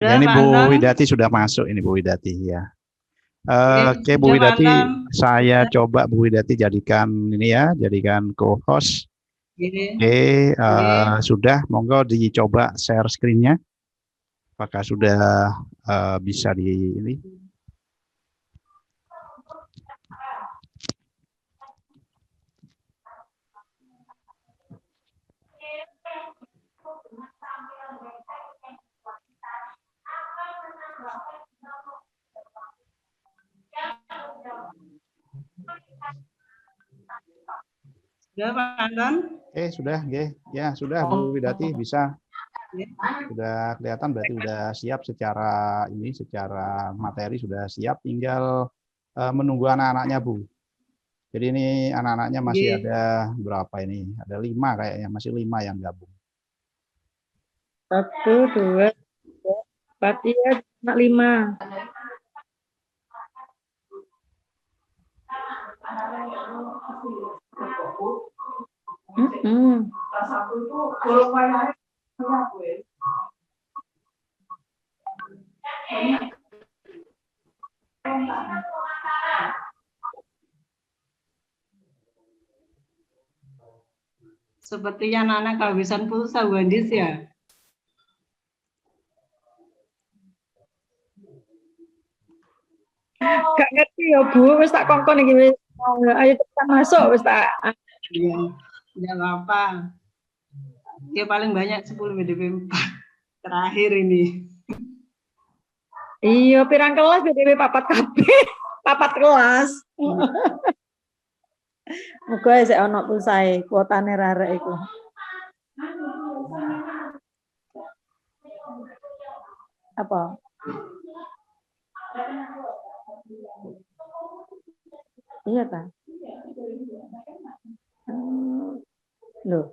Ya, Sudah, ini Pak Bu Anton? Widati sudah masuk, ini Bu Widati ya. Oke, Bu Sudah, Pak Widati, Anton? saya coba Bu Widati jadikan ini ya, jadikan co-host. Oke. Oke, sudah, monggo dicoba share screen-nya. Apakah sudah bisa di ini? Sudah, Pak Anton? Sudah, ya sudah Bu Widati bisa. Sudah kelihatan berarti sudah siap secara ini, secara materi sudah siap, tinggal menunggu anak-anaknya Bu. Jadi ini anak-anaknya masih ada berapa ini? Ada 5 kayaknya, masih 5 yang gabung. 1, 2, 3, 4, iya, 5. Sepertinya anak-anak kehabisan pulsa, Bu Andis ya? Gak ngerti ya Bu, wis tak kongkon iki wis. Ayo cepat masuk wis tak. Iya, enggak apa-apa. Ya paling banyak 10 BDP 4 terakhir ini. Iya, pirang kelas BDW papat kabeh. Papat kelas. Muga sik ana pulsae, kuotane rarek iku. Apa? Iya ta? Loh.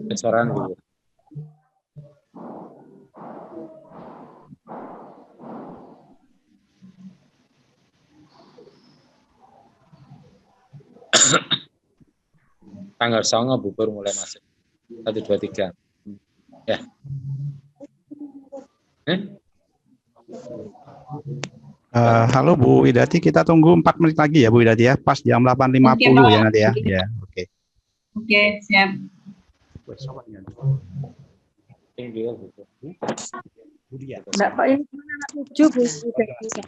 Besaran dulu. Tanggal 9 bubur mulai masuk. 1, 2, 3. Ya. Halo Bu Widati, kita tunggu 4 menit lagi ya Bu Widati ya, pas jam 8.50 ya nanti ya. Ya, oke. Oke, siap. Enggak Pak, ini anak 7 Bu.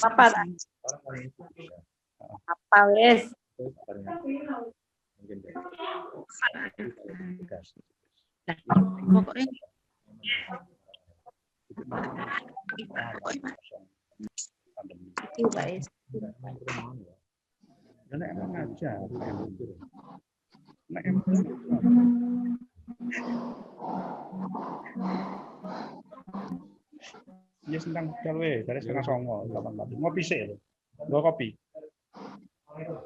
Apa? Apa wes? Pokoknya Iya sendang budal we, dari 8:30, 8:40. Ngopi sih lho. Nggo kopi.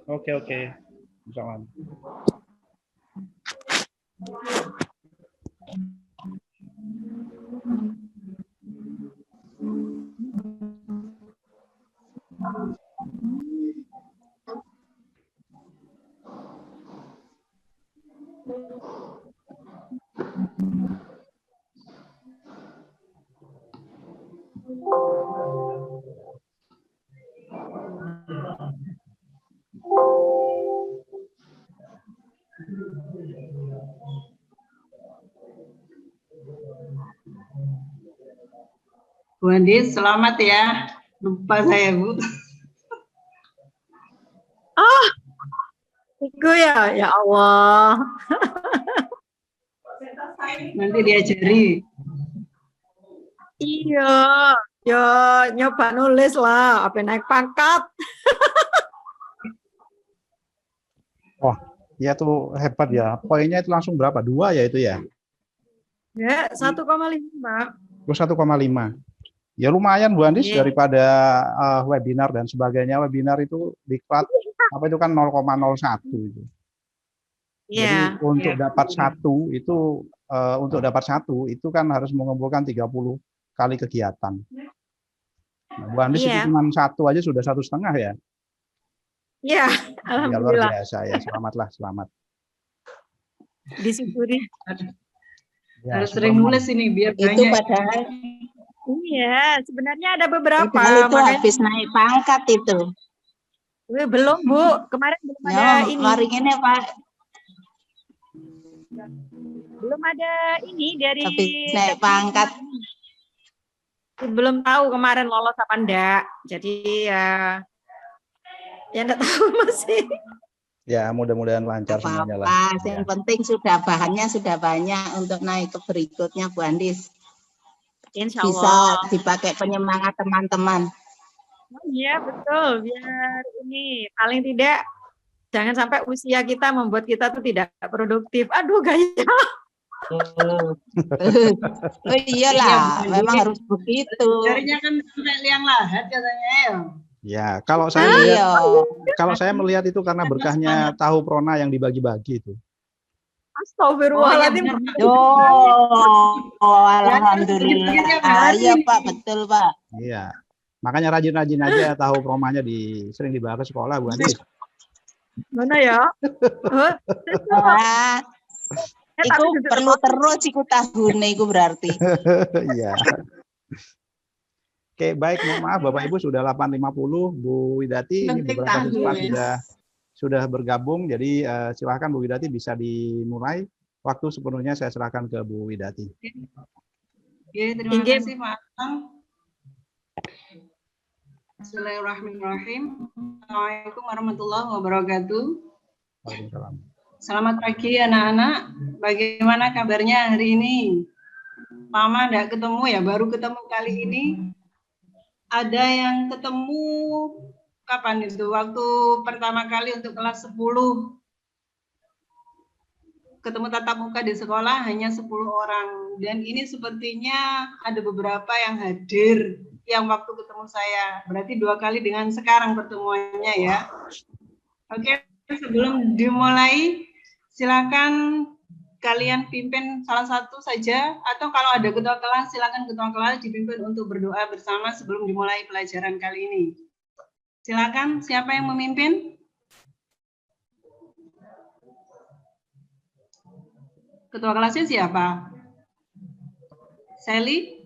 Oke. Misalkan. Bu Andi, selamat ya. Lupa saya, Bu. Iku ya Allah. Nanti diajari. Iya, ya nyoba nulis lah, apa naik pangkat. Wah, ya tuh hebat ya. Poinnya itu langsung berapa? 2 ya itu ya? Ya, 1,5. Terus 1,5. Ya lumayan Bu Andis Iya. daripada webinar dan sebagainya. Webinar itu diklat apa itu kan 0,01 itu. Jadi Iya. untuk dapat satu itu kan harus mengumpulkan 30 kali kegiatan. Nah, Bu Andis itu Iya. cuma 1 aja sudah 1,5 ya. Iya, Ya luar alhamdulillah. biasa ya. Selamatlah, selamat. Disyukuri. Ya, Harus sering Superman. nulis ini biar Itu banyak. padahal, Iya, sebenarnya ada beberapa. padahal itu Makanya habis naik pangkat itu. belum Bu, kemarin belum ada Ya, ini. mari ini Pak, Belum ada ini dari habis naik pangkat. belum tahu kemarin lolos apa enggak. Jadi ya enggak tahu masih. Ya, mudah-mudahan lancar semuanya lah. Apa-apa, Ya. yang penting sudah bahannya sudah banyak untuk naik ke berikutnya Bu Andis. Insya Bisa Allah. dipakai penyemangat teman-teman. Oh, iya betul. Biar ini paling tidak jangan sampai usia kita membuat kita tuh tidak produktif. Aduh gaya. Oh iyalah, memang harus begitu. Jarinya kan sampai liang lahat katanya ya. Ya, kalau saya Iya. melihat itu karena berkahnya tahu prona yang dibagi-bagi itu. Astagfirullahaladzim. Oh, iya benar, Pak. Alhamdulillah. Iya Pak, betul Pak. Iya. Makanya rajin-rajin aja tahu promanya sering dibawa ke sekolah, Bu Andis. Mana ya? Wah, itu perlu terus iku tahune iku berarti. Iya. Oke, baik, mohon maaf Bapak Ibu sudah 8.50, Bu Widati ini beberapa siswa sudah bergabung, jadi silakan Bu Widati bisa dimulai. Waktu sepenuhnya saya serahkan ke Bu Widati. Ya, terima kasih Pak Akang. Bismillahirrahmanirrahim. Assalamualaikum warahmatullahi wabarakatuh. Waalaikumsalam. Selamat pagi anak-anak. Bagaimana kabarnya hari ini? Lama enggak ketemu ya, baru ketemu kali ini. Ada yang ketemu kapan itu? Waktu pertama kali untuk kelas 10. Ketemu tatap muka di sekolah hanya 10 orang. Dan ini sepertinya ada beberapa yang hadir yang waktu ketemu saya. Berarti 2 kali dengan sekarang pertemuannya ya. Oke, sebelum dimulai silakan kalian pimpin salah satu saja, atau kalau ada ketua kelas silakan ketua kelas dipimpin untuk berdoa bersama sebelum dimulai pelajaran kali ini. Silakan, siapa yang memimpin? Ketua kelasnya siapa? Sally?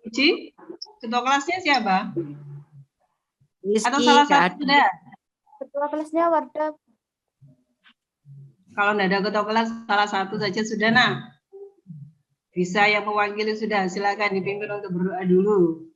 Uci? Ketua kelasnya siapa? Atau salah satu sudah? Ketua kelasnya Wardah. Kalau tidak ada ketua kelas, salah satu saja sudah, nah. Bisa yang mewakili sudah, silakan dipimpin untuk berdoa dulu.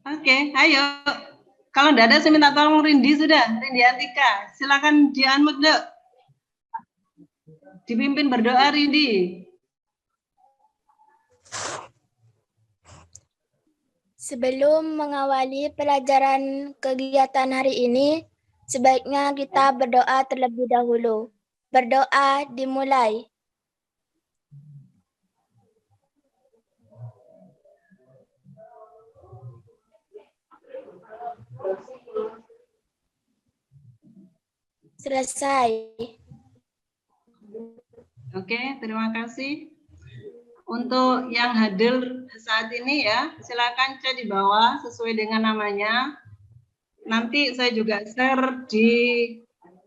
Oke, ayo. Kalau tidak ada, saya minta tolong Rindi sudah. Rindi Antika, silakan di-unmute, Dok. Dipimpin berdoa, Rindi. Sebelum mengawali pelajaran kegiatan hari ini, sebaiknya kita berdoa terlebih dahulu. Berdoa dimulai. Selesai. Oke, terima kasih. Untuk yang hadir saat ini ya, silakan chat di bawah sesuai dengan namanya. Nanti saya juga share di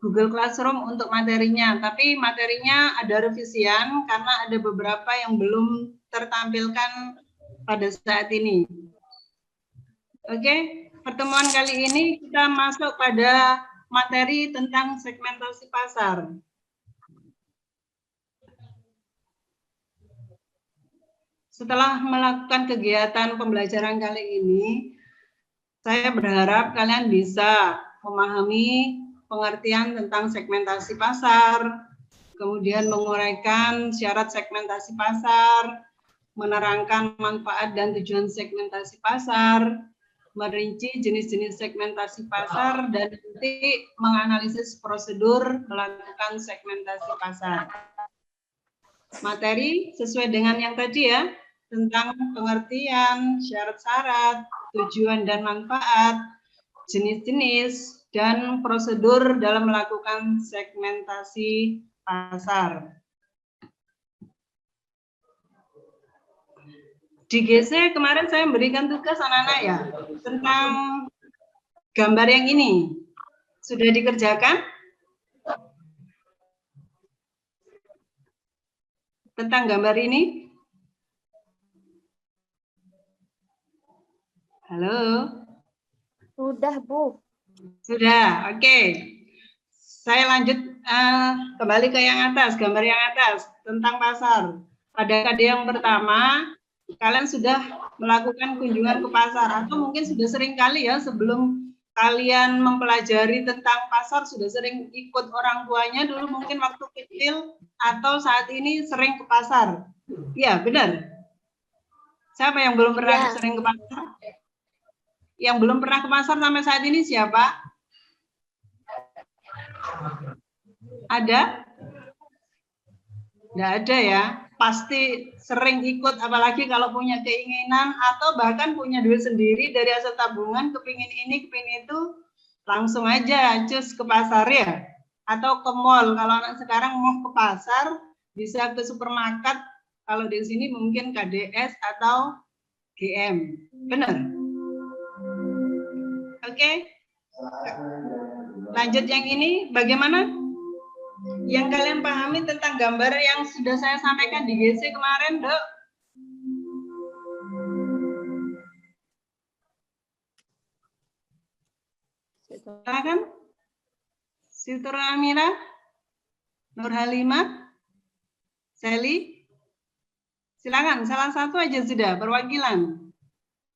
Google Classroom untuk materinya. Tapi materinya ada revisian karena ada beberapa yang belum tertampilkan pada saat ini. Oke, pertemuan kali ini kita masuk pada materi tentang segmentasi pasar. Setelah melakukan kegiatan pembelajaran kali ini, saya berharap kalian bisa memahami pengertian tentang segmentasi pasar, kemudian menguraikan syarat segmentasi pasar, menerangkan manfaat dan tujuan segmentasi pasar, merinci jenis-jenis segmentasi pasar, dan nanti menganalisis prosedur melakukan segmentasi pasar. Materi sesuai dengan yang tadi ya, tentang pengertian, syarat-syarat, tujuan dan manfaat, jenis-jenis, dan prosedur dalam melakukan segmentasi pasar. Di GC kemarin saya memberikan tugas anak-anak ya, tentang gambar yang ini. Sudah dikerjakan? Tentang gambar ini? Halo? Sudah, Bu. Sudah, oke. Saya lanjut kembali ke yang atas, gambar yang atas, tentang pasar. Pada KD yang pertama, kalian sudah melakukan kunjungan ke pasar, atau mungkin sudah sering kali ya, sebelum kalian mempelajari tentang pasar, sudah sering ikut orang tuanya dulu mungkin waktu kecil, atau saat ini sering ke pasar. Iya, benar. Siapa yang belum pernah sering ke pasar? Yang belum pernah ke pasar sampai saat ini siapa? Ada? Tidak ada ya. Pasti sering ikut, apalagi kalau punya keinginan atau bahkan punya duit sendiri dari hasil tabungan, kepingin ini, kepingin itu, langsung aja cus ke pasar ya. Atau ke mall. Kalau anak sekarang mau ke pasar, bisa ke supermarket. Kalau di sini mungkin KDS atau GM. Benar? Oke, lanjut yang ini, bagaimana? Yang kalian pahami tentang gambar yang sudah saya sampaikan di GC kemarin, Dok? Silakan. Situr Amira, Nur Halimah, Sally. Silakan, salah satu aja sudah, perwakilan.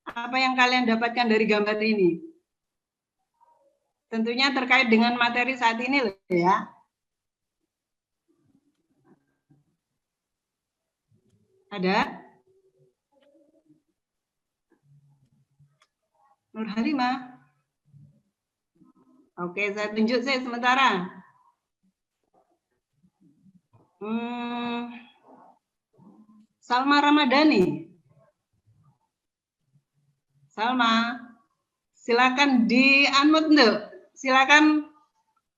Apa yang kalian dapatkan dari gambar ini? Tentunya terkait dengan materi saat ini loh ya. Ada? Nur Halimah. Oke, saya tunjuk saya sementara. Salma Ramadhani. Salma, silakan di-unmute, Nduk. Silakan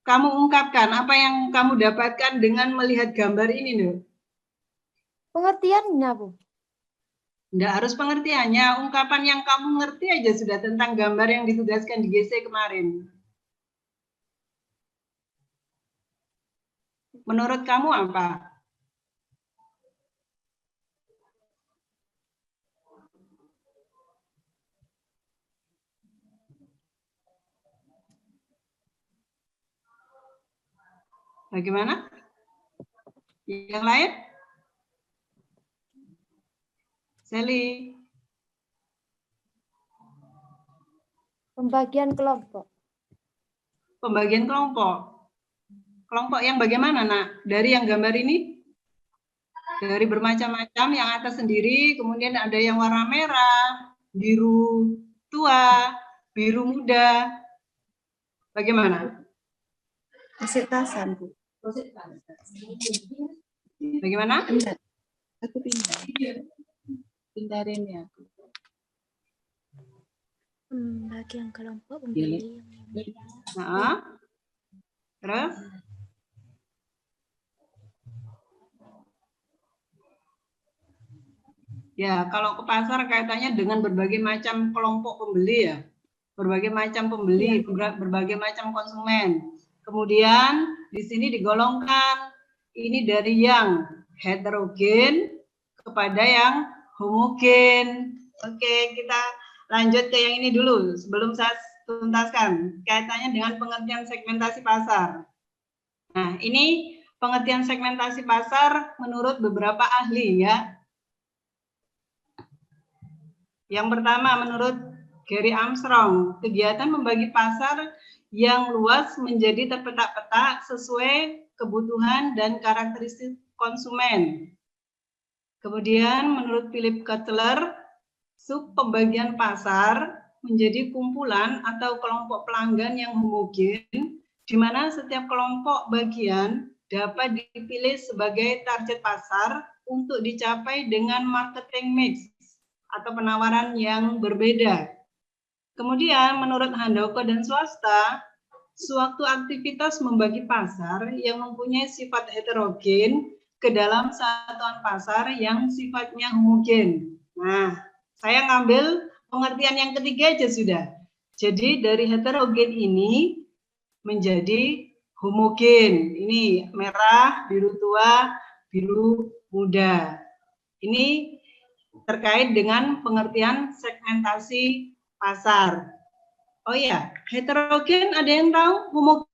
kamu ungkapkan apa yang kamu dapatkan dengan melihat gambar ini, Nduk. Pengertiannya, Bu. Nggak harus pengertiannya, ungkapan yang kamu ngerti aja sudah tentang gambar yang ditugaskan di GC kemarin. Menurut kamu apa? Bagaimana? Yang lain? Sally. Pembagian kelompok. Pembagian kelompok. Kelompok yang bagaimana, Nak? Dari yang gambar ini? Dari bermacam-macam, yang atas sendiri, kemudian ada yang warna merah, biru tua, biru muda. Bagaimana? Persentasan, Bu. Bagaimana? Enggak. Aku pindah. Pindahin ya. Pembagian kelompok pembeli. Nah, terus? Ya, kalau ke pasar kaitannya dengan berbagai macam kelompok pembeli ya. Berbagai macam pembeli, berbagai macam konsumen. Kemudian di sini digolongkan ini dari yang heterogen kepada yang homogen. Oke, kita lanjut ke yang ini dulu sebelum saya tuntaskan kaitannya dengan pengertian segmentasi pasar. Nah, ini pengertian segmentasi pasar menurut beberapa ahli ya. Yang pertama menurut Gary Armstrong, kegiatan membagi pasar yang luas menjadi terpeta-peta sesuai kebutuhan dan karakteristik konsumen. Kemudian menurut Philip Kotler, sub pembagian pasar menjadi kumpulan atau kelompok pelanggan yang homogen, di mana setiap kelompok bagian dapat dipilih sebagai target pasar untuk dicapai dengan marketing mix atau penawaran yang berbeda. Kemudian menurut Handoko dan swasta, suatu aktivitas membagi pasar yang mempunyai sifat heterogen ke dalam satuan pasar yang sifatnya homogen. Nah, saya ngambil pengertian yang ketiga aja sudah. Jadi dari heterogen ini menjadi homogen. Ini merah, biru tua, biru muda. Ini terkait dengan pengertian segmentasi pasar. Oh ya, heterogen ada yang tahu? Homogen?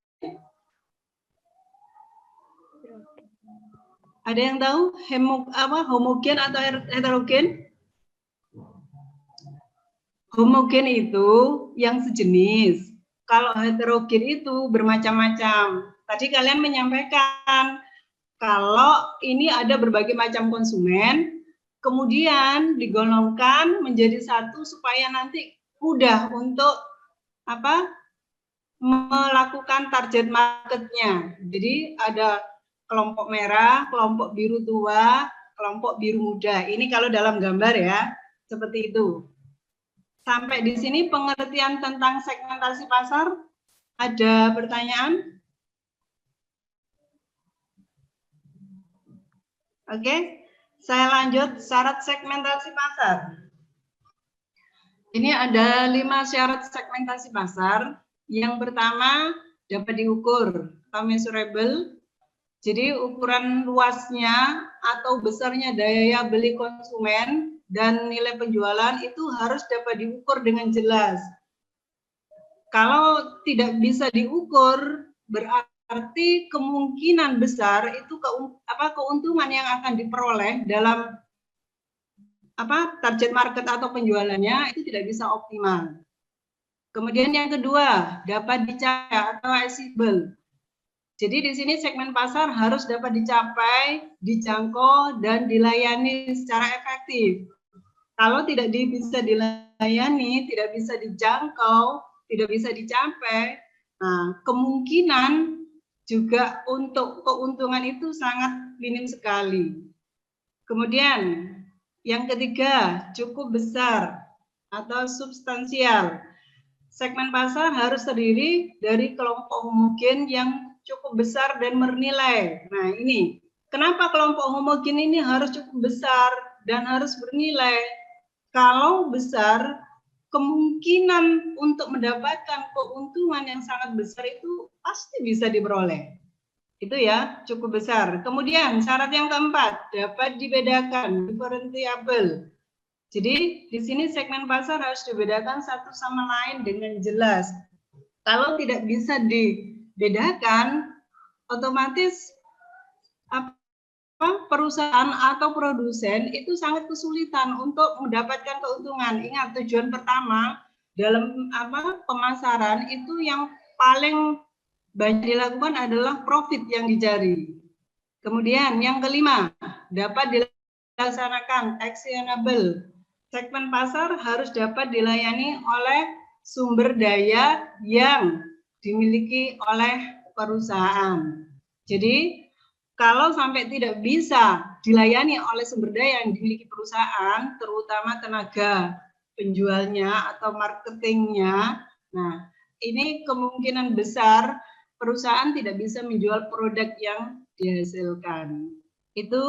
Ada yang tahu homogen atau heterogen? Homogen itu yang sejenis. Kalau heterogen itu bermacam-macam. Tadi kalian menyampaikan kalau ini ada berbagai macam konsumen, kemudian digolongkan menjadi satu supaya nanti mudah untuk melakukan target marketnya. Jadi ada kelompok merah, kelompok biru tua, kelompok biru muda. Ini kalau dalam gambar ya, seperti itu. Sampai di sini pengertian tentang segmentasi pasar. Ada pertanyaan? Oke, saya lanjut syarat segmentasi pasar. Ini ada 5 syarat segmentasi pasar. Yang pertama dapat diukur atau measurable. Jadi ukuran luasnya atau besarnya daya beli konsumen dan nilai penjualan itu harus dapat diukur dengan jelas. Kalau tidak bisa diukur, berarti kemungkinan besar itu keuntungan yang akan diperoleh dalam target market atau penjualannya itu tidak bisa optimal. Kemudian yang kedua, dapat dicapai atau achievable. Jadi di sini segmen pasar harus dapat dicapai, dijangkau, dan dilayani secara efektif. Kalau tidak bisa dilayani, tidak bisa dijangkau, tidak bisa dicapai, nah, kemungkinan juga untuk keuntungan itu sangat minim sekali. Kemudian yang ketiga, cukup besar atau substansial. Segmen pasar harus terdiri dari kelompok homogen yang cukup besar dan bernilai. Nah ini, kenapa kelompok homogen ini harus cukup besar dan harus bernilai? Kalau besar, kemungkinan untuk mendapatkan keuntungan yang sangat besar itu pasti bisa diperoleh. Itu ya, cukup besar. Kemudian syarat yang keempat, dapat dibedakan, differentiable. Jadi di sini segmen pasar harus dibedakan satu sama lain dengan jelas. Kalau tidak bisa dibedakan, otomatis perusahaan atau produsen itu sangat kesulitan untuk mendapatkan keuntungan. Ingat, tujuan pertama dalam pemasaran itu yang paling banyak dilakukan adalah profit yang dicari. Kemudian yang kelima, dapat dilaksanakan actionable. Segmen pasar harus dapat dilayani oleh sumber daya yang dimiliki oleh perusahaan. Jadi kalau sampai tidak bisa dilayani oleh sumber daya yang dimiliki perusahaan, terutama tenaga penjualnya atau marketingnya, nah ini kemungkinan besar perusahaan tidak bisa menjual produk yang dihasilkan. Itu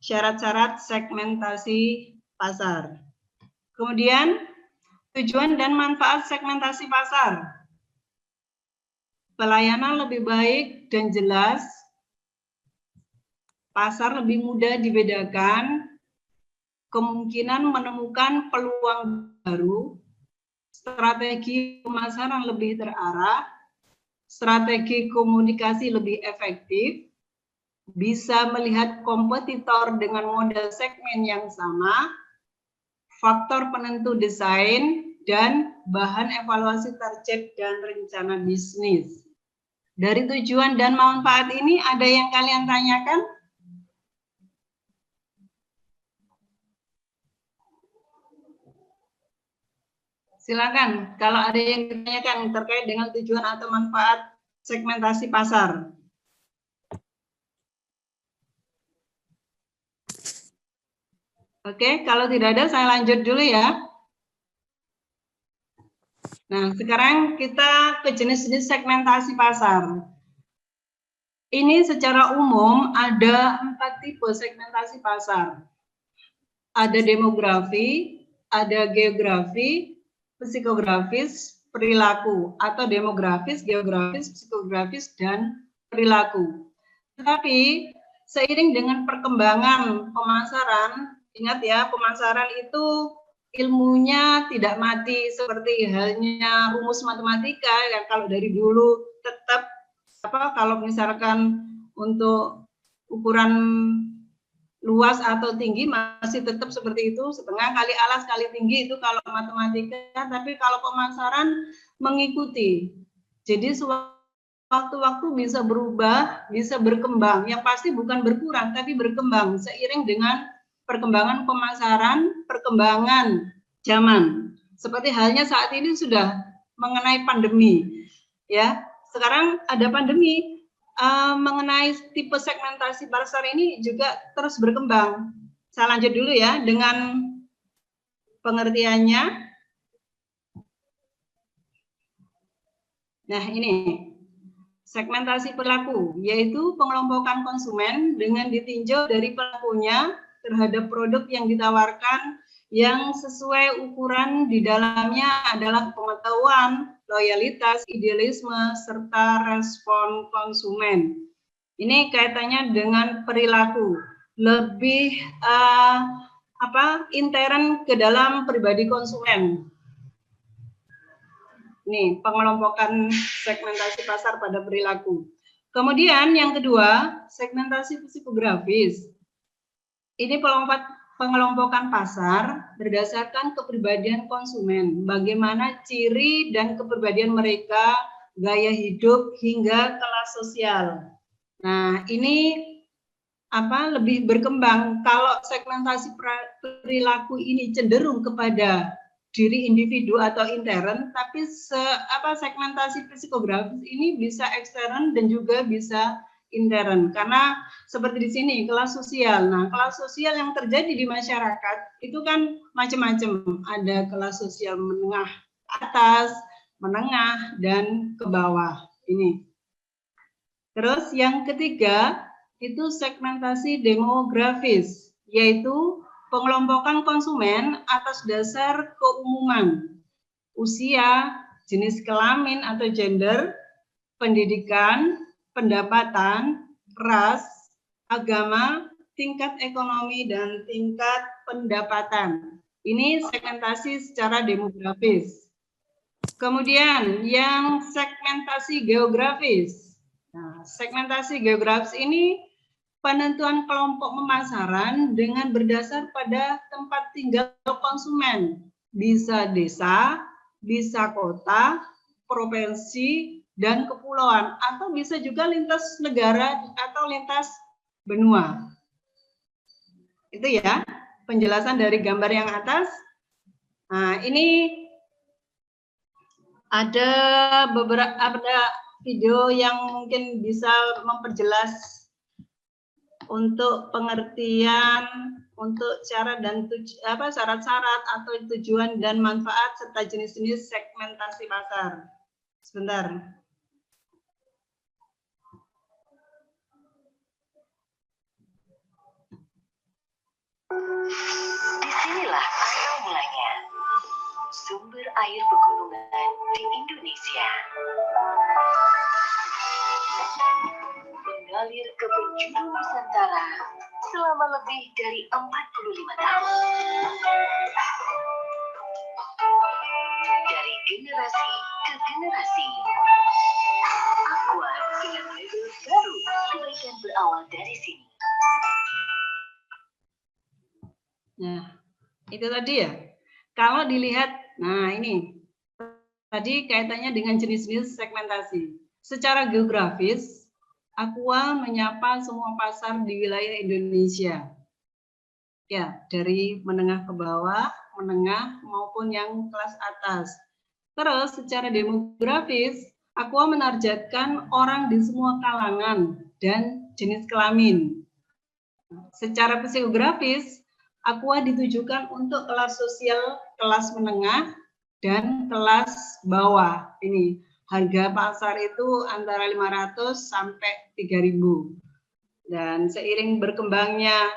syarat-syarat segmentasi pasar. Kemudian tujuan dan manfaat segmentasi pasar. Pelayanan lebih baik dan jelas, pasar lebih mudah dibedakan, kemungkinan menemukan peluang baru, strategi pemasaran lebih terarah, strategi komunikasi lebih efektif, bisa melihat kompetitor dengan model segmen yang sama, faktor penentu desain, dan bahan evaluasi target dan rencana bisnis. Dari tujuan dan manfaat ini ada yang kalian tanyakan? Silakan, kalau ada yang ditanyakan terkait dengan tujuan atau manfaat segmentasi pasar. Oke, kalau tidak ada saya lanjut dulu ya. Nah, sekarang kita ke jenis-jenis segmentasi pasar. Ini secara umum ada 4 tipe segmentasi pasar. Ada demografi, ada geografi, psikografis, perilaku, atau demografis, geografis, psikografis, dan perilaku. Tetapi seiring dengan perkembangan pemasaran, ingat ya, pemasaran itu ilmunya tidak mati seperti halnya rumus matematika yang kalau dari dulu tetap kalau misalkan untuk ukuran luas atau tinggi masih tetap seperti itu, setengah kali alas kali tinggi itu kalau matematika, tapi kalau pemasaran mengikuti. Jadi waktu-waktu bisa berubah, bisa berkembang, yang pasti bukan berkurang tapi berkembang seiring dengan perkembangan pemasaran, perkembangan zaman. Seperti halnya saat ini sudah mengenai pandemi, ya. Sekarang ada pandemi, mengenai tipe segmentasi pasar ini juga terus berkembang. Saya lanjut dulu ya dengan pengertiannya. Nah, ini segmentasi perilaku, yaitu pengelompokan konsumen dengan ditinjau dari pelakunya terhadap produk yang ditawarkan yang sesuai ukuran di dalamnya adalah pengetahuan, loyalitas, idealisme, serta respon konsumen. Ini kaitannya dengan perilaku, lebih intern ke dalam pribadi konsumen. Ini pengelompokan segmentasi pasar pada perilaku. Kemudian yang kedua, segmentasi psikografis. Ini pengelompokan pasar berdasarkan kepribadian konsumen, bagaimana ciri dan kepribadian mereka, gaya hidup hingga kelas sosial. Nah, ini lebih berkembang. Kalau segmentasi perilaku ini cenderung kepada diri individu atau intern, tapi segmentasi psikografis ini bisa ekstern dan juga bisa intern, karena seperti di sini kelas sosial. Nah, kelas sosial yang terjadi di masyarakat itu kan macam-macam. Ada kelas sosial menengah atas, menengah, dan ke bawah. Ini. Terus yang ketiga itu segmentasi demografis, yaitu pengelompokan konsumen atas dasar keumuman, usia, jenis kelamin atau gender, pendidikan, pendapatan, ras, agama, tingkat ekonomi, dan tingkat pendapatan. Ini segmentasi secara demografis. Kemudian yang segmentasi geografis. Nah, segmentasi geografis ini penentuan kelompok pemasaran dengan berdasar pada tempat tinggal konsumen. Bisa desa, bisa kota, provinsi, dan kepulauan, atau bisa juga lintas negara atau lintas benua. Itu ya penjelasan dari gambar yang atas. Nah, ini ada beberapa video yang mungkin bisa memperjelas untuk pengertian, untuk cara dan syarat-syarat atau tujuan dan manfaat serta jenis-jenis segmentasi pasar. Sebentar. Disinilah asal mulanya sumber air pegunungan di Indonesia. Mengalir ke penjuru Nusantara selama lebih dari 45 tahun. Dari generasi ke generasi, Aqua dengan label baru kebaikan berawal dari sini. Nah, itu tadi ya. Kalau dilihat, nah ini tadi kaitannya dengan jenis-jenis segmentasi. Secara geografis, Aqua menyapa semua pasar di wilayah Indonesia. Ya, dari menengah ke bawah, menengah maupun yang kelas atas. Terus secara demografis, Aqua menargetkan orang di semua kalangan dan jenis kelamin. Secara psikografis, Aqua ditujukan untuk kelas sosial, kelas menengah, dan kelas bawah. Ini harga pasar itu antara 500 sampai 3.000. Dan seiring berkembangnya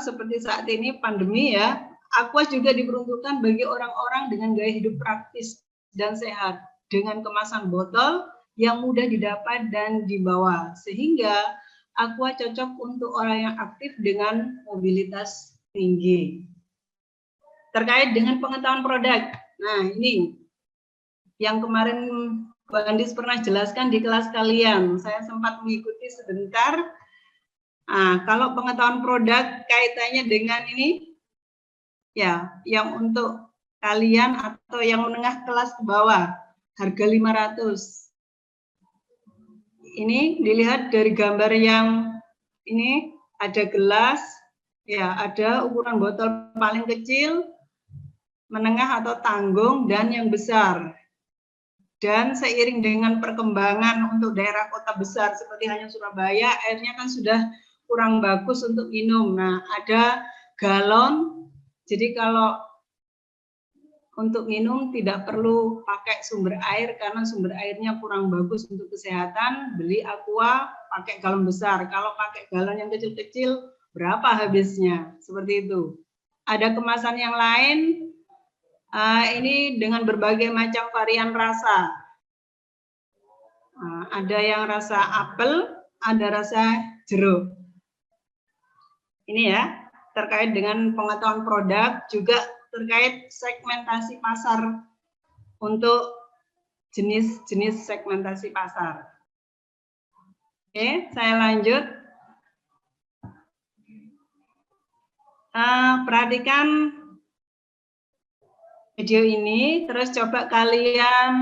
seperti saat ini pandemi ya, Aqua juga diperuntukkan bagi orang-orang dengan gaya hidup praktis dan sehat dengan kemasan botol yang mudah didapat dan dibawa, sehingga Aqua cocok untuk orang yang aktif dengan mobilitas tinggi. Terkait dengan pengetahuan produk, nah ini yang kemarin Mbak Andis pernah jelaskan di kelas kalian, saya sempat mengikuti sebentar. Nah, kalau pengetahuan produk kaitannya dengan ini, ya, yang untuk kalian atau yang menengah kelas ke bawah, harga 500. Ini dilihat dari gambar yang ini, ada gelas, ya, ada ukuran botol paling kecil, menengah atau tanggung, dan yang besar. Dan seiring dengan perkembangan untuk daerah kota besar seperti hanya Surabaya, airnya kan sudah kurang bagus untuk minum. Nah, ada galon, jadi kalau untuk minum tidak perlu pakai sumber air karena sumber airnya kurang bagus untuk kesehatan, beli Aqua pakai galon besar. Kalau pakai galon yang kecil-kecil, berapa habisnya? Seperti itu. Ada kemasan yang lain, ini dengan berbagai macam varian rasa. Ada yang rasa apel, ada rasa jeruk. Ini ya, terkait dengan pengetahuan produk, juga terkait segmentasi pasar untuk jenis-jenis segmentasi pasar. Oke, saya lanjut. Perhatikan video ini, terus coba kalian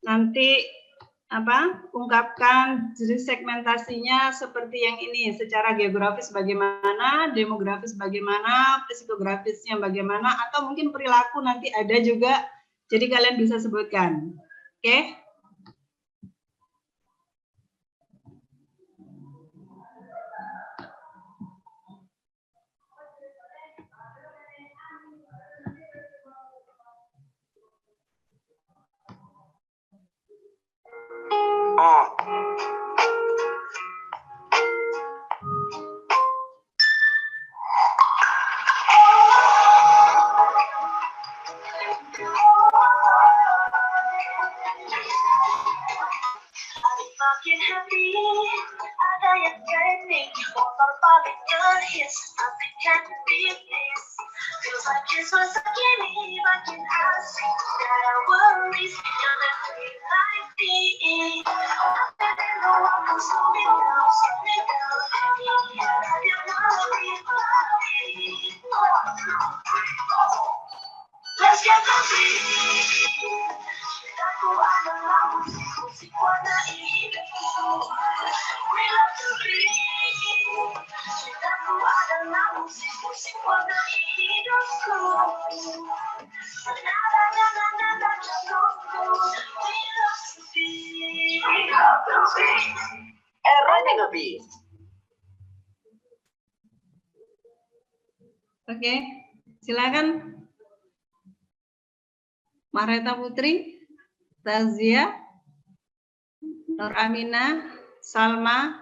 nanti ungkapkan jenis segmentasinya seperti yang ini, secara geografis bagaimana, demografis bagaimana, psikografisnya bagaimana, atau mungkin perilaku nanti ada juga, jadi kalian bisa sebutkan. Oke? Makin happy, ada yang trending, motor paling ngehits, tapi can't beat this. Feels like it's masa kini makin asik, got our worries, you're the free life being. Then go up and slow me down, yeah, you know we love it. 1, 2, 3, 4. Let's siapa sih? Cintaku adalah musik warnai hidupku. We love to be. Cintaku adalah musik warnai hidupku. Oke, silakan Mareta Putri, Tazia, Nur Aminah, Salma,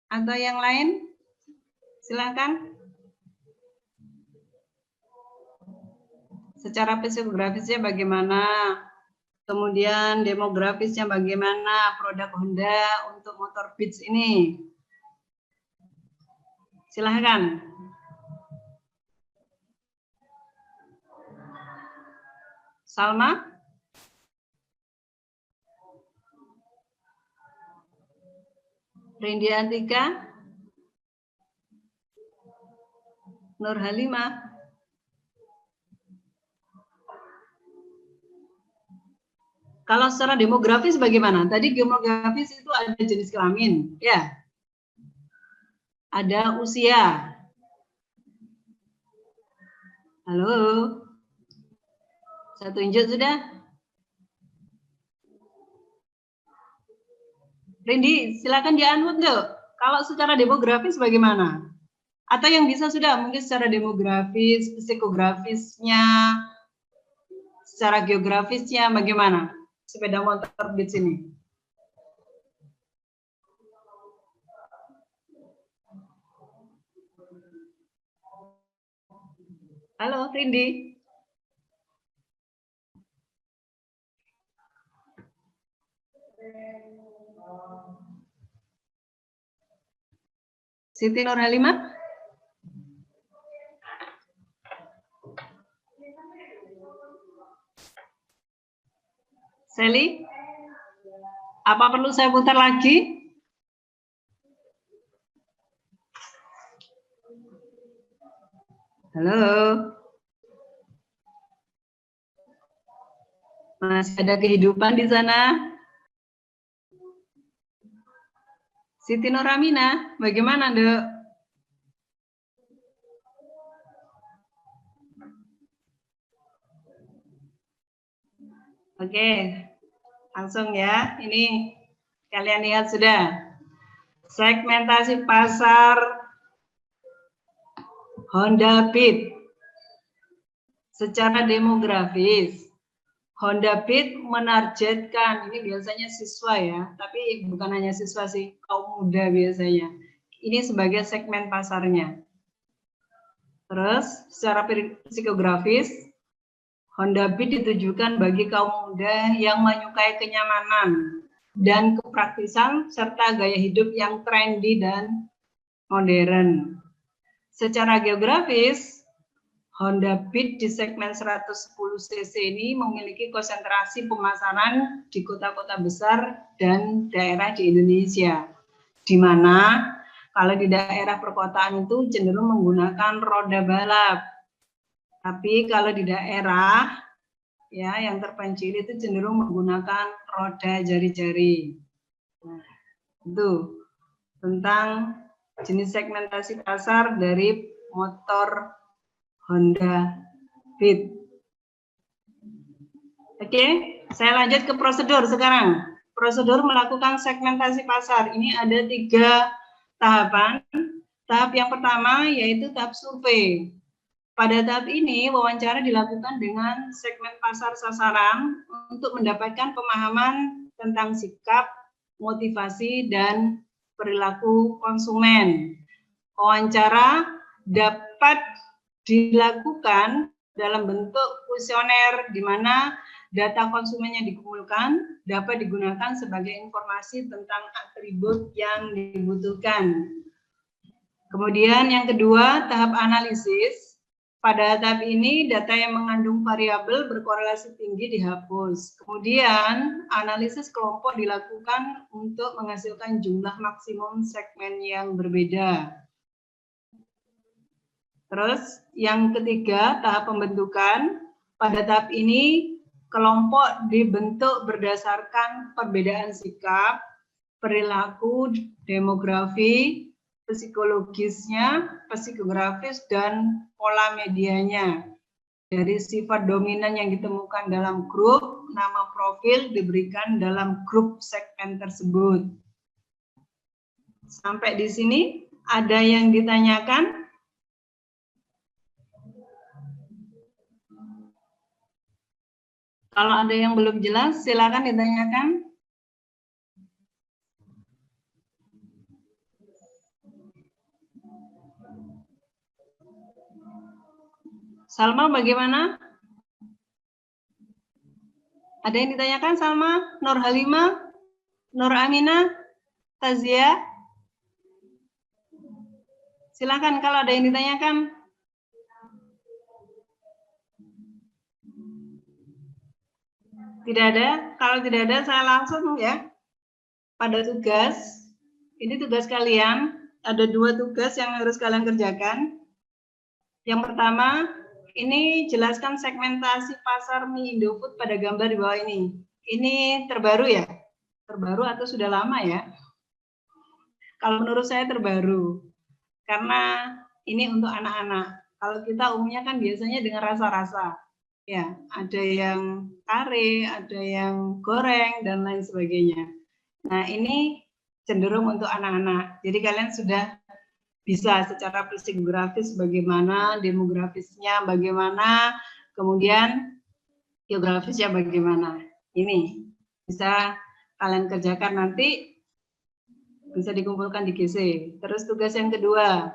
atau yang lain? Silakan. Secara psikografisnya bagaimana? Kemudian demografisnya bagaimana produk Honda untuk motor Beats ini? Silahkan. Salma? Rindy Antika? Nur Halimah? Kalau secara demografis bagaimana? Tadi demografis itu ada jenis kelamin, ya. Ada usia. Halo. Saya tunjuk sudah. Rindy, silakan di-unmute dulu. Kalau secara demografis bagaimana? Atau yang bisa sudah mungkin secara demografis, psikografisnya, secara geografisnya bagaimana? Sepeda motor Beats ini. Halo, Rindy. Siti Nurhalimah. Sally, apa perlu saya putar lagi? Halo. Masih ada kehidupan di sana? Siti Nuramina, bagaimana, Dok? Oke, langsung ya. Ini kalian lihat sudah. Segmentasi pasar Honda Beat. Secara demografis, Honda Beat menargetkan, ini biasanya siswa ya, tapi bukan hanya siswa sih, kaum muda biasanya. Ini sebagai segmen pasarnya. Terus, secara psikografis, Honda Beat ditujukan bagi kaum muda yang menyukai kenyamanan dan kepraktisan serta gaya hidup yang trendy dan modern. Secara geografis, Honda Beat di segmen 110 cc ini memiliki konsentrasi pemasaran di kota-kota besar dan daerah di Indonesia, di mana kalau di daerah perkotaan itu cenderung menggunakan roda balap. Tapi kalau di daerah ya yang terpencil itu cenderung menggunakan roda jari-jari. Nah, itu tentang jenis segmentasi pasar dari motor Honda Beat. Oke, saya lanjut ke prosedur sekarang. Prosedur melakukan segmentasi pasar. Ini ada 3 tahapan. Tahap yang pertama yaitu tahap survei. Pada tahap ini, wawancara dilakukan dengan segmen pasar sasaran untuk mendapatkan pemahaman tentang sikap, motivasi, dan perilaku konsumen. Wawancara dapat dilakukan dalam bentuk kuesioner, di mana data konsumennya dikumpulkan, dapat digunakan sebagai informasi tentang atribut yang dibutuhkan. Kemudian yang kedua, tahap analisis. Pada tahap ini, data yang mengandung variabel berkorelasi tinggi dihapus. Kemudian, analisis kelompok dilakukan untuk menghasilkan jumlah maksimum segmen yang berbeda. Terus, yang ketiga, tahap pembentukan. Pada tahap ini, kelompok dibentuk berdasarkan perbedaan sikap, perilaku, demografi, psikologisnya, psikografis, dan pola medianya. Dari sifat dominan yang ditemukan dalam grup, nama profil diberikan dalam grup segmen tersebut. Sampai di sini, ada yang ditanyakan? Kalau ada yang belum jelas, silakan ditanyakan. Salma bagaimana? Ada yang ditanyakan Salma? Nur Halimah? Nur Aminah? Tazia? Silakan kalau ada yang ditanyakan. Tidak ada? Kalau tidak ada, saya langsung ya. Pada tugas, ini tugas kalian, ada 2 tugas yang harus kalian kerjakan. Yang pertama, ini jelaskan segmentasi pasar mie Indofood pada gambar di bawah ini. Ini terbaru ya? Terbaru atau sudah lama ya? Kalau menurut saya terbaru. Karena ini untuk anak-anak. Kalau kita umumnya kan biasanya dengan rasa-rasa. Ya, ada yang kare, ada yang goreng, dan lain sebagainya. Nah, ini cenderung untuk anak-anak. Jadi kalian sudah bisa secara psikografis bagaimana, demografisnya bagaimana, kemudian geografisnya bagaimana. Ini bisa kalian kerjakan nanti, bisa dikumpulkan di GC. Terus tugas yang kedua,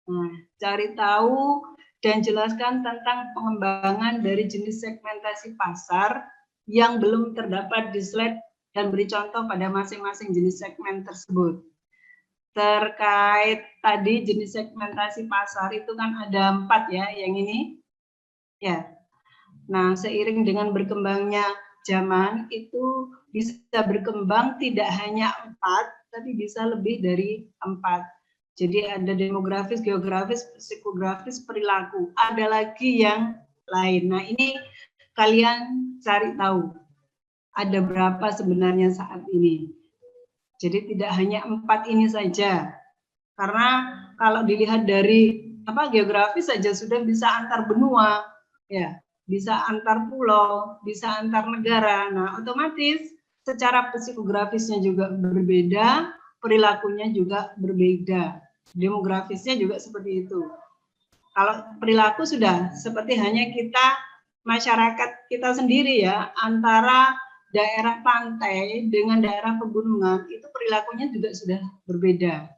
nah, cari tahu dan jelaskan tentang pengembangan dari jenis segmentasi pasar yang belum terdapat di slide dan beri contoh pada masing-masing jenis segmen tersebut. Terkait tadi jenis segmentasi pasar itu kan ada 4 ya, yang ini. Ya. Nah, seiring dengan berkembangnya zaman itu bisa berkembang tidak hanya 4, tapi bisa lebih dari 4. Jadi ada demografis, geografis, psikografis, perilaku. Ada lagi yang lain. Nah, ini kalian cari tahu. Ada berapa sebenarnya saat ini. Jadi tidak hanya 4 ini saja. Karena kalau dilihat dari geografis saja sudah bisa antar benua, ya, bisa antar pulau, bisa antar negara. Nah, otomatis secara psikografisnya juga berbeda, perilakunya juga berbeda. Demografisnya juga seperti itu. Kalau perilaku sudah seperti hanya kita, masyarakat kita sendiri ya, antara daerah pantai dengan daerah pegunungan, itu perilakunya juga sudah berbeda.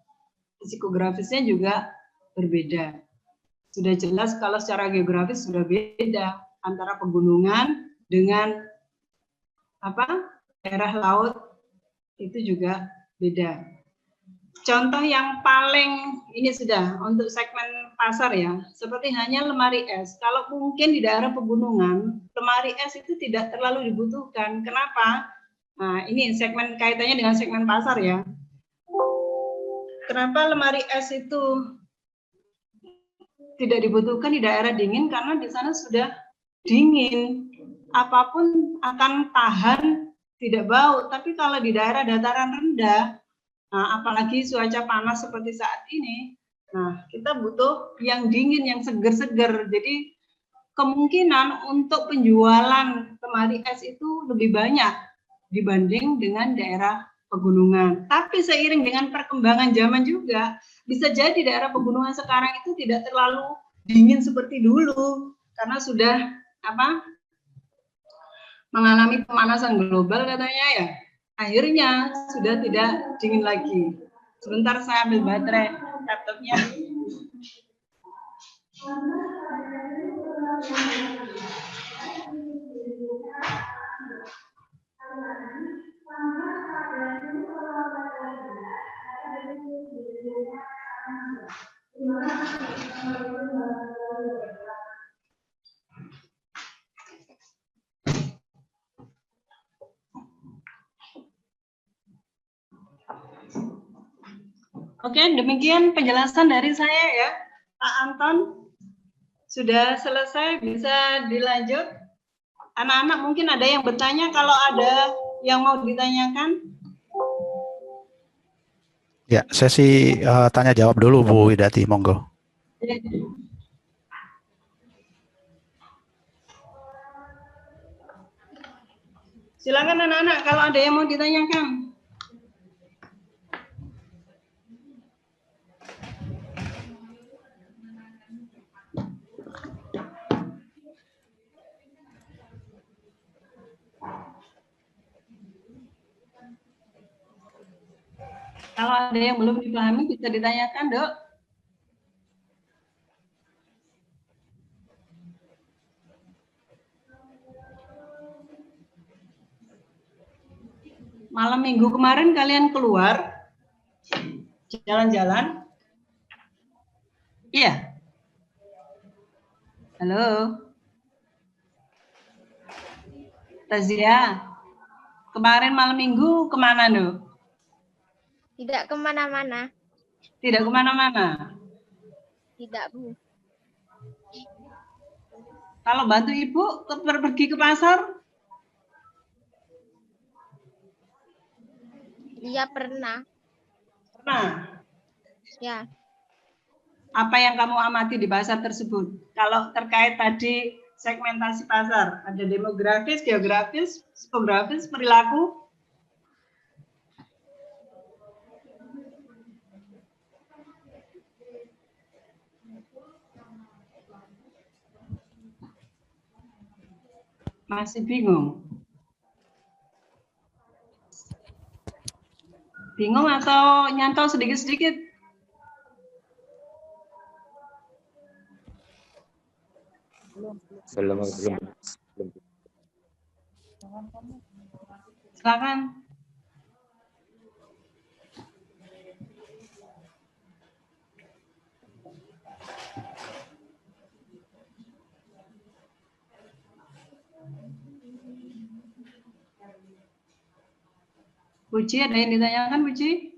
Psikografisnya juga berbeda. Sudah jelas kalau secara geografis sudah beda antara pegunungan dengan daerah laut, itu juga beda. Contoh yang paling ini sudah untuk segmen pasar ya, seperti hanya lemari es. Kalau mungkin di daerah pegunungan, lemari es itu tidak terlalu dibutuhkan. Kenapa? Nah, ini segmen kaitannya dengan segmen pasar ya. Kenapa lemari es itu tidak dibutuhkan di daerah dingin? Karena di sana sudah dingin. Apapun akan tahan, tidak bau. Tapi kalau di daerah dataran rendah, nah, apalagi cuaca panas seperti saat ini, nah kita butuh yang dingin, yang seger-seger. Jadi kemungkinan untuk penjualan lemari es itu lebih banyak dibanding dengan daerah pegunungan. Tapi seiring dengan perkembangan zaman juga, bisa jadi daerah pegunungan sekarang itu tidak terlalu dingin seperti dulu, karena sudah mengalami pemanasan global katanya ya. Akhirnya sudah tidak dingin lagi. Sebentar saya ambil baterai laptopnya. Oke, demikian penjelasan dari saya ya, Pak Anton. Sudah selesai, bisa dilanjut. Anak-anak mungkin ada yang bertanya, kalau ada yang mau ditanyakan. Ya, sesi tanya jawab dulu Bu Widati, monggo. Silakan anak-anak kalau ada yang mau ditanyakan. Kalau ada yang belum dipahami bisa ditanyakan, Dok. Malam minggu kemarin kalian keluar jalan-jalan? Iya. Halo. Tazia, kemarin malam minggu kemana, Dok? Tidak kemana-mana. Tidak kemana-mana. Tidak, Bu. Kalau bantu Ibu pergi ke pasar? Iya, pernah. Pernah. Ya. Apa yang kamu amati di pasar tersebut? Kalau terkait tadi segmentasi pasar, ada demografis, geografis, psikografis, perilaku. Masih bingung? Bingung atau nyantol sedikit-sedikit? Belum. Silakan. Puji, ada yang ditanyakan, Puji?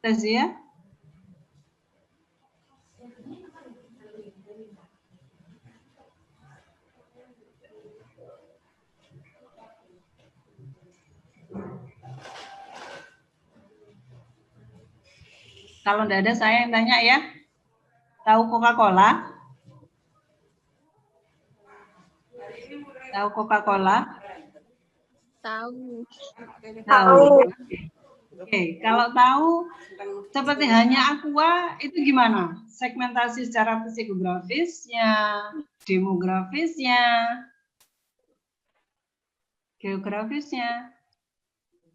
Tazia? Kalau tidak ada, saya yang tanya ya. Tahu Coca-Cola? Tahu Coca-Cola? Tahu. Tahu. Oke, kalau tahu seperti hanya Aqua itu gimana? Segmentasi secara psikografisnya, demografisnya, geografisnya.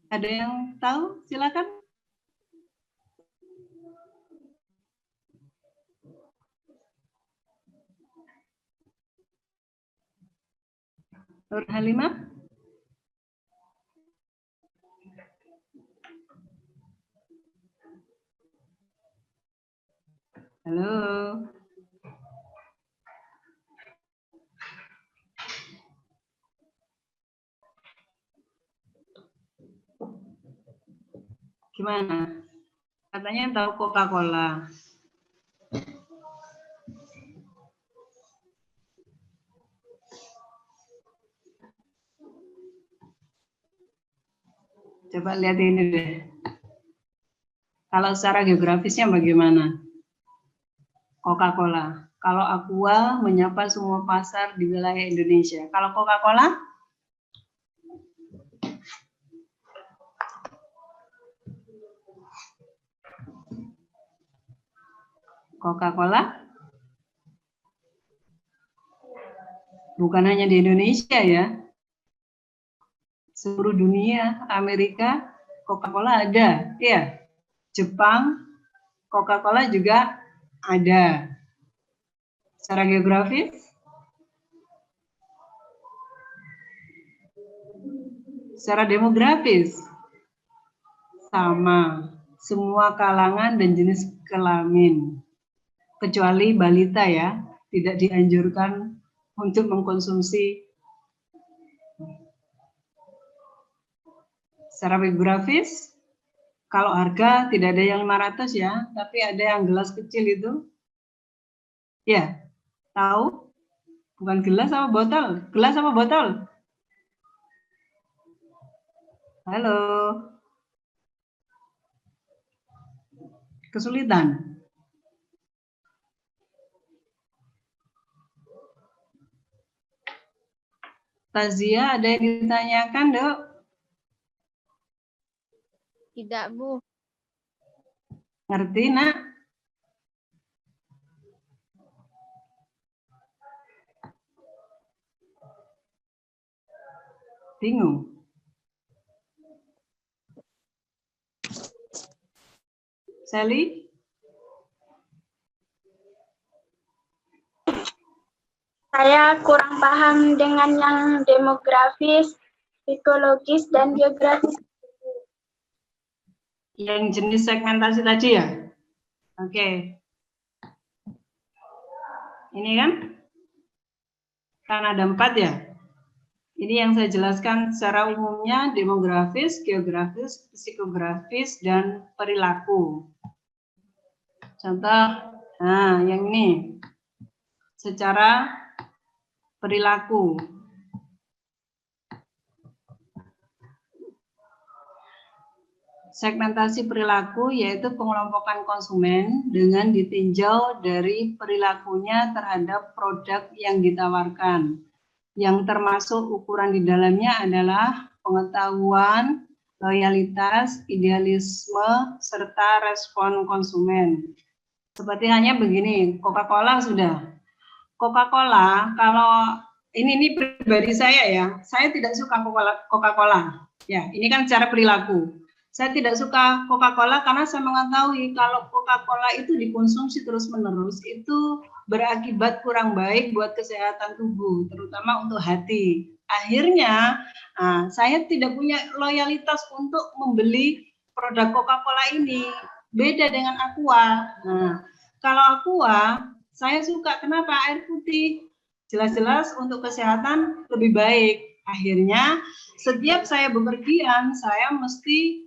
Ada yang tahu? Silakan. Nur Halimah? Halo. Gimana? Katanya tahu Coca-Cola. Coba lihat ini deh. Kalau secara geografisnya bagaimana? Coca-Cola. Kalau Aqua menyapa semua pasar di wilayah Indonesia. Kalau Coca-Cola? Coca-Cola? Bukan hanya di Indonesia ya. Seluruh dunia, Amerika, Coca-Cola ada. Ya. Jepang, Coca-Cola juga ada. Secara geografis? Secara demografis? Sama. Semua kalangan dan jenis kelamin. Kecuali balita ya. Tidak dianjurkan untuk mengkonsumsi. Secara geografis? Kalau harga tidak ada yang 500 ya, tapi ada yang gelas kecil itu. Ya, tahu? Bukan gelas apa botol? Gelas apa botol? Halo. Kesulitan? Tazia, ada yang ditanyakan, Dok? Tidak, Bu. Ngerti, Nak? Bingung? Sally? Saya kurang paham dengan yang demografis, psikologis, dan geografis. Yang jenis segmentasi tadi ya? Oke. Ini kan? Kan ada 4 ya? Ini yang saya jelaskan secara umumnya demografis, geografis, psikografis, dan perilaku. Contoh, nah yang ini. Secara perilaku. Segmentasi perilaku yaitu pengelompokan konsumen dengan ditinjau dari perilakunya terhadap produk yang ditawarkan. Yang termasuk ukuran di dalamnya adalah pengetahuan, loyalitas, idealisme, serta respon konsumen. Seperti hanya begini, Coca-Cola sudah. Coca-Cola, kalau ini pribadi saya ya, saya tidak suka Coca-Cola. Ya, ini kan cara perilaku. Saya tidak suka Coca-Cola karena saya mengetahui kalau Coca-Cola itu dikonsumsi terus-menerus itu berakibat kurang baik buat kesehatan tubuh, terutama untuk hati. Akhirnya, saya tidak punya loyalitas untuk membeli produk Coca-Cola ini. Beda dengan Aqua. Nah, kalau Aqua saya suka, kenapa? Air putih. Jelas-jelas untuk kesehatan lebih baik. Akhirnya, setiap saya bepergian, saya mesti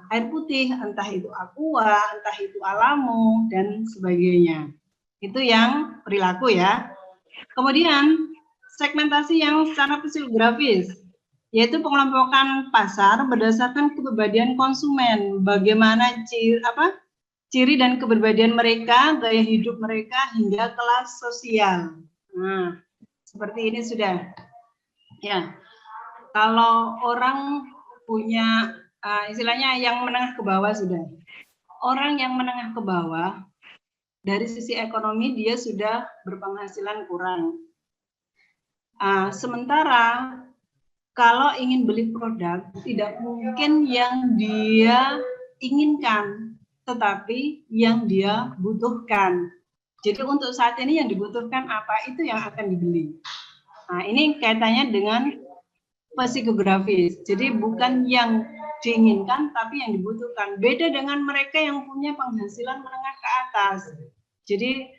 air putih, entah itu Aqua, entah itu Alamo, dan sebagainya. Itu yang perilaku ya. Kemudian, segmentasi yang secara psikografis, yaitu pengelompokan pasar berdasarkan kepribadian konsumen. Bagaimana ciri dan kepribadian mereka, gaya hidup mereka, hingga kelas sosial. Nah, seperti ini sudah. Ya, kalau orang punya istilahnya yang menengah ke bawah sudah. Orang yang menengah ke bawah, dari sisi ekonomi dia sudah berpenghasilan kurang. Sementara kalau ingin beli produk, tidak mungkin yang dia inginkan, tetapi yang dia butuhkan. Jadi untuk saat ini yang dibutuhkan apa, itu yang akan dibeli. Nah, ini kaitannya dengan psikografis. Jadi bukan yang diinginkan, tapi yang dibutuhkan. Beda dengan mereka yang punya penghasilan menengah ke atas. Jadi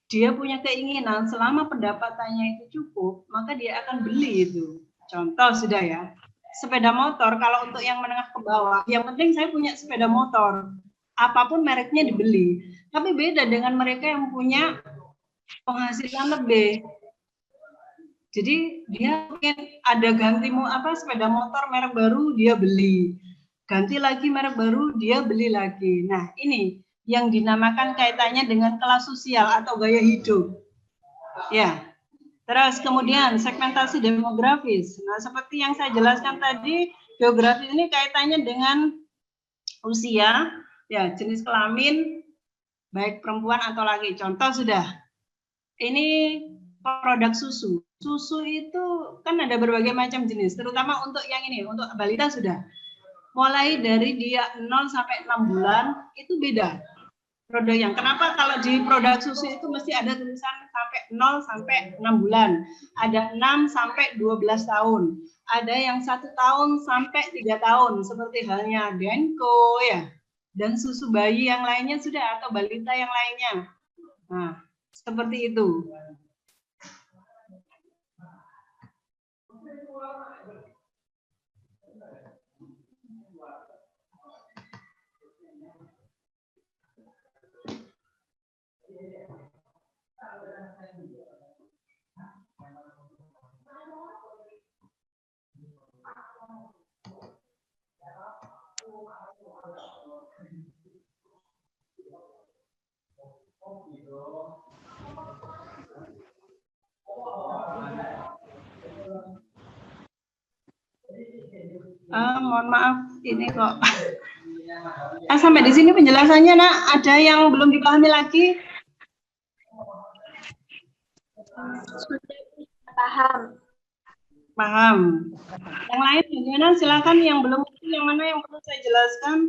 dia punya keinginan, selama pendapatannya itu cukup, maka dia akan beli itu. Contoh sudah ya, sepeda motor kalau untuk yang menengah ke bawah, yang penting saya punya sepeda motor. Apapun mereknya dibeli. Tapi beda dengan mereka yang punya penghasilan lebih. Jadi dia mungkin ada ganti sepeda motor merek baru dia beli. Ganti lagi merek baru dia beli lagi. Nah, ini yang dinamakan kaitannya dengan kelas sosial atau gaya hidup. Ya. Terus kemudian segmentasi demografis. Nah, seperti yang saya jelaskan tadi, geografis ini kaitannya dengan usia, ya, jenis kelamin, baik perempuan atau laki. Contoh sudah, ini produk susu. Susu itu kan ada berbagai macam jenis, terutama untuk yang ini, untuk balita sudah. Mulai dari dia 0 sampai 6 bulan, itu beda. Produk yang kenapa kalau di produk susu itu mesti ada tulisan sampai 0 sampai 6 bulan, ada 6 sampai 12 tahun, ada yang 1 tahun sampai 3 tahun seperti halnya Denko ya, dan susu bayi yang lainnya sudah, atau balita yang lainnya. Nah, seperti itu. Mohon maaf, ini kok. Sampai di sini penjelasannya, Nak. Ada yang belum dipahami lagi? Sudah paham. Paham. Yang lain bagaimana? Silakan yang belum, yang mana yang perlu saya jelaskan?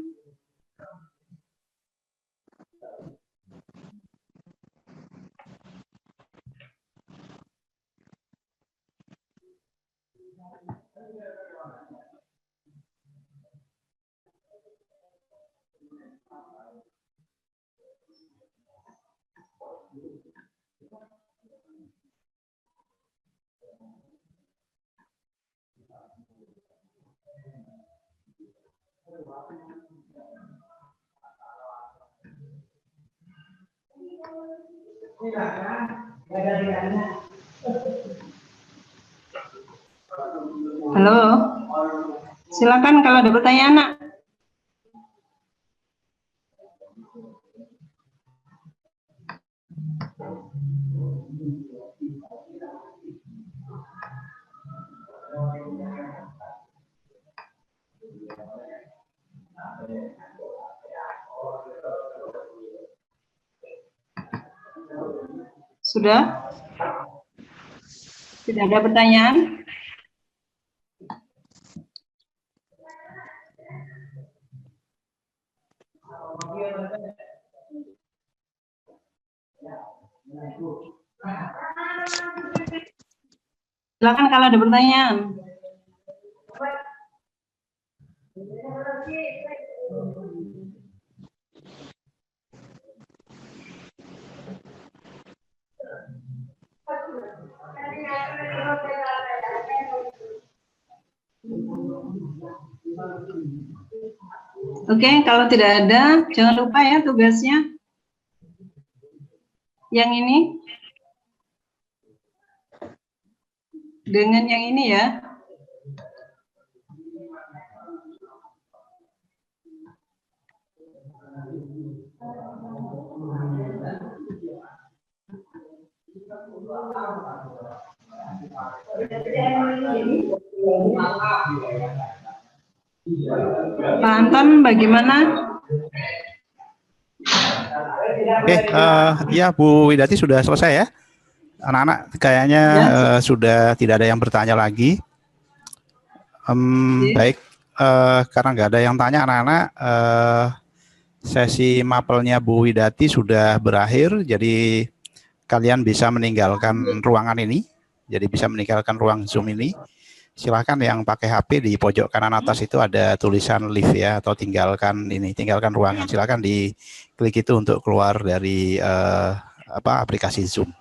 Halo, silakan kalau ada pertanyaan, Nak. Sudah? Tidak ada pertanyaan? Silakan kalau ada pertanyaan. Oke, kalau tidak ada, jangan lupa ya tugasnya. Yang ini. Dengan yang ini ya. Pak Anton, bagaimana? Oke, ya Bu Widati sudah selesai ya. Anak-anak kayaknya sudah tidak ada yang bertanya lagi. Baik, karena nggak ada yang tanya anak-anak, sesi mapelnya Bu Widati sudah berakhir. Jadi kalian bisa meninggalkan ruangan ini. Jadi bisa meninggalkan ruang Zoom ini. Silakan yang pakai HP di pojok kanan atas itu ada tulisan leave ya, atau tinggalkan ini, tinggalkan ruangan. Silakan diklik itu untuk keluar dari aplikasi Zoom.